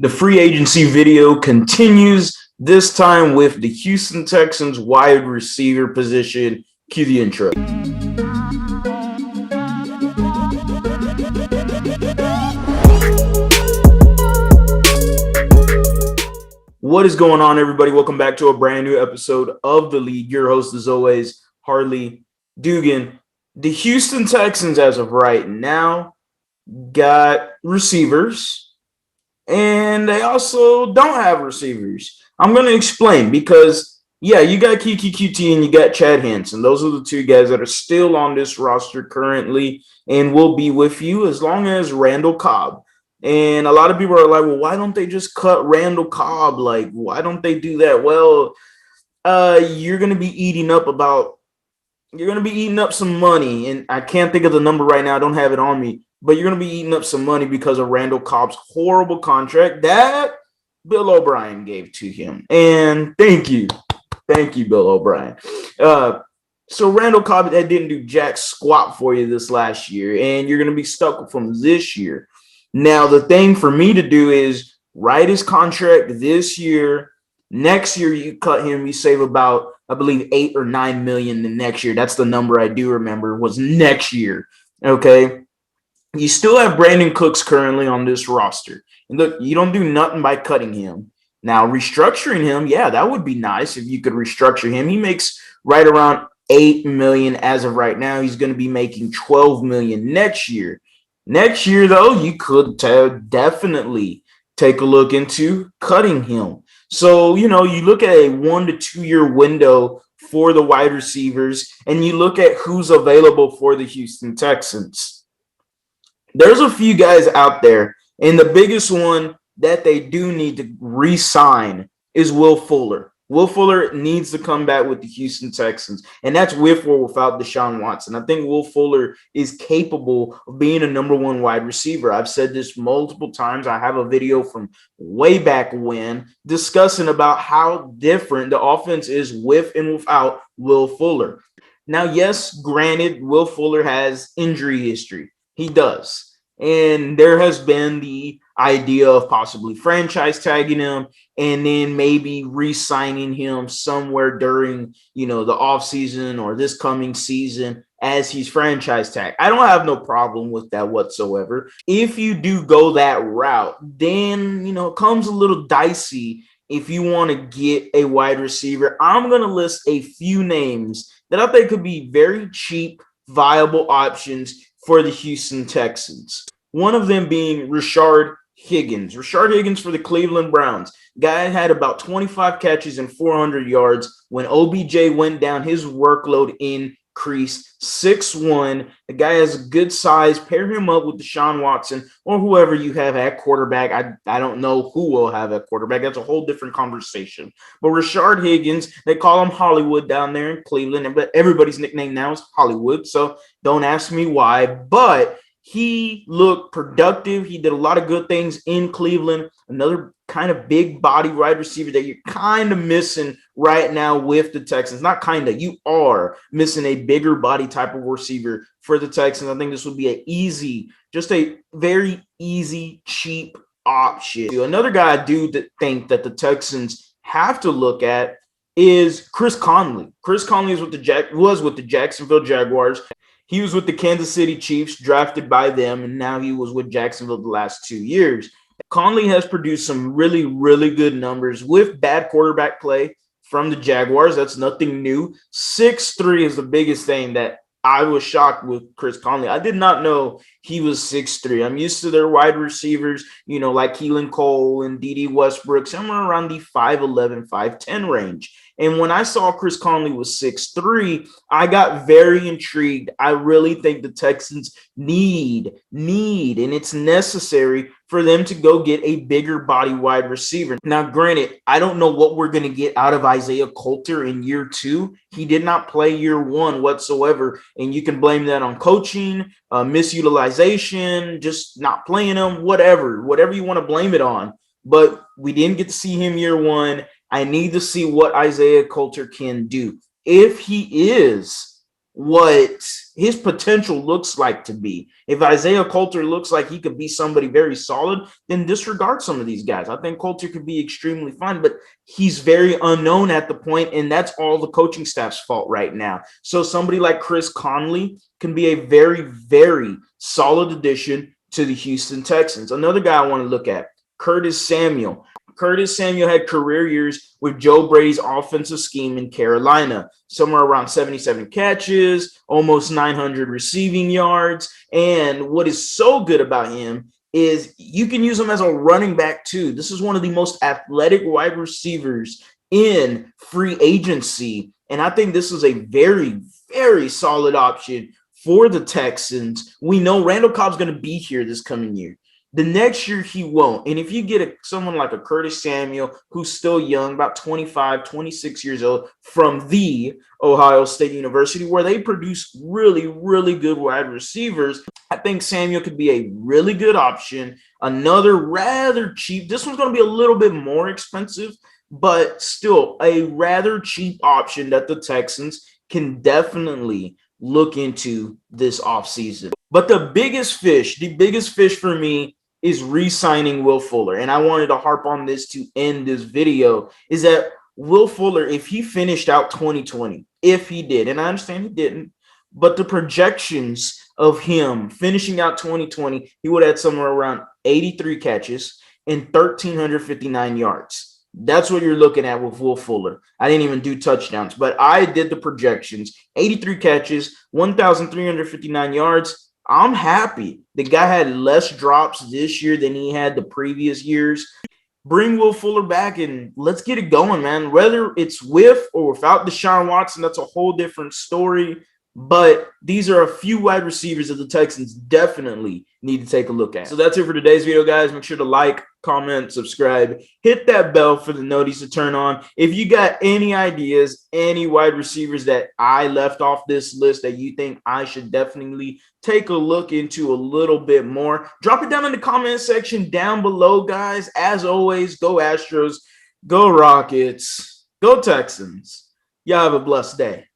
The free agency video continues, this time with the Houston Texans wide receiver position. Cue the intro. What is going on, everybody? Welcome back to a brand new episode of The Lead. Your host, as always, Harley Dugan. The Houston Texans, as of right now, got receivers, and they also don't have receivers. I'm going to explain because, yeah, you got Kiki QT and you got Chad Hansen. Those are the two guys that are still on this roster currently and will be with you as long as Randall Cobb. And a lot of people are like, well, why don't they just cut Randall Cobb? Like, why don't they do that? Well, you're going to be eating up some money. And I can't think of the number right now. I don't have it on me. But you're going to be eating up some money because of Randall Cobb's horrible contract that Bill O'Brien gave to him. And thank you, Bill O'Brien. So Randall Cobb didn't do jack squat for you this last year, and you're going to be stuck with him this year. Now, the thing for me to do is write his contract this year. Next year, you cut him, you save about, I believe, $8 or $9 million the next year. That's the number I do remember was next year. Okay. You still have Brandon Cooks currently on this roster. And look, you don't do nothing by cutting him. Now, restructuring him, yeah, that would be nice if you could restructure him. He makes right around $8 million as of right now. He's going to be making $12 million next year. Next year, though, you could definitely take a look into cutting him. So, you look at a 1 to 2 year window for the wide receivers, and you look at who's available for the Houston Texans. There's a few guys out there, and the biggest one that they do need to re-sign is Will Fuller. Will Fuller needs to come back with the Houston Texans, and that's with or without Deshaun Watson. I think Will Fuller is capable of being a number one wide receiver. I've said this multiple times. I have a video from way back when discussing about how different the offense is with and without Will Fuller. Now, yes, granted, Will Fuller has injury history. He does. And there has been the idea of possibly franchise tagging him and then maybe re-signing him somewhere during, the offseason or this coming season as he's franchise tagged. I don't have no problem with that whatsoever. If you do go that route, then, it comes a little dicey if you want to get a wide receiver. I'm going to list a few names that I think could be very cheap, viable options for the Houston Texans. One of them being Rashard Higgins. Rashard Higgins for the Cleveland Browns. Guy had about 25 catches and 400 yards. When OBJ went down, his workload increased. 6'1". The guy has a good size. Pair him up with Deshaun Watson or whoever you have at quarterback. I don't know who will have at quarterback. That's a whole different conversation. But Rashard Higgins, they call him Hollywood down there in Cleveland. But everybody's nickname now is Hollywood. So don't ask me why. But he looked productive. He did a lot of good things in Cleveland. Another kind of big body wide receiver that you're kind of missing right now with the Texans. Not kind of, you are missing a bigger body type of receiver for the Texans. I think this would be a very easy, cheap option. Another guy I do think that the Texans have to look at is Chris Conley. Chris Conley was with the Jacksonville Jaguars. He was with the Kansas City Chiefs, drafted by them, and now he was with Jacksonville the last 2 years. Conley has produced some really, really good numbers with bad quarterback play from the Jaguars. That's nothing new. 6'3" is the biggest thing that I was shocked with Chris Conley. I did not know he was 6'3". I'm used to their wide receivers, like Keelan Cole and Dede Westbrook, somewhere around the 5'11", 5'10" range. And when I saw Chris Conley was 6'3", I got very intrigued. I really think the Texans need, and it's necessary for them to go get a bigger body wide receiver. Now, granted, I don't know what we're going to get out of Isaiah Coulter in year 2. He did not play year 1 whatsoever, and you can blame that on coaching, misutilization, just not playing him, whatever you want to blame it on. But we didn't get to see him year 1. I need to see what Isaiah Coulter can do. If he is what his potential looks like to be. If Isaiah Coulter looks like he could be somebody very solid, then disregard some of these guys. I think Coulter could be extremely fine, but he's very unknown at the point, and that's all the coaching staff's fault right now. So somebody like Chris Conley can be a very, very solid addition to the Houston Texans. Another guy I want to look at, Curtis Samuel. Curtis Samuel had career years with Joe Brady's offensive scheme in Carolina, somewhere around 77 catches, almost 900 receiving yards. And what is so good about him is you can use him as a running back too. This is one of the most athletic wide receivers in free agency. And I think this is a very, very solid option for the Texans. We know Randall Cobb's going to be here this coming year. The next year, he won't. And if you get someone like a Curtis Samuel, who's still young, about 25, 26 years old, from the Ohio State University, where they produce really, really good wide receivers, I think Samuel could be a really good option. Another rather cheap. This one's going to be a little bit more expensive, but still a rather cheap option that the Texans can definitely look into this offseason. But the biggest fish for me is re-signing Will Fuller. And I wanted to harp on this to end this video, is that Will Fuller, if he finished out 2020, if he did, and I understand he didn't, but the projections of him finishing out 2020, he would have had somewhere around 83 catches and 1,359 yards. That's what you're looking at with Will Fuller. I didn't even do touchdowns, but I did the projections. 83 catches, 1,359 yards. I'm happy. The guy had less drops this year than he had the previous years. Bring Will Fuller back and let's get it going, man. Whether it's with or without Deshaun Watson, that's a whole different story. But these are a few wide receivers that the Texans definitely need to take a look at. So that's it for today's video, guys. Make sure to like, comment, subscribe, hit that bell for the notice to turn on. If you got any ideas, any wide receivers that I left off this list that you think I should definitely take a look into a little bit more, drop it down in the comment section down below, guys. As always, go Astros, go Rockets, go Texans. Y'all have a blessed day.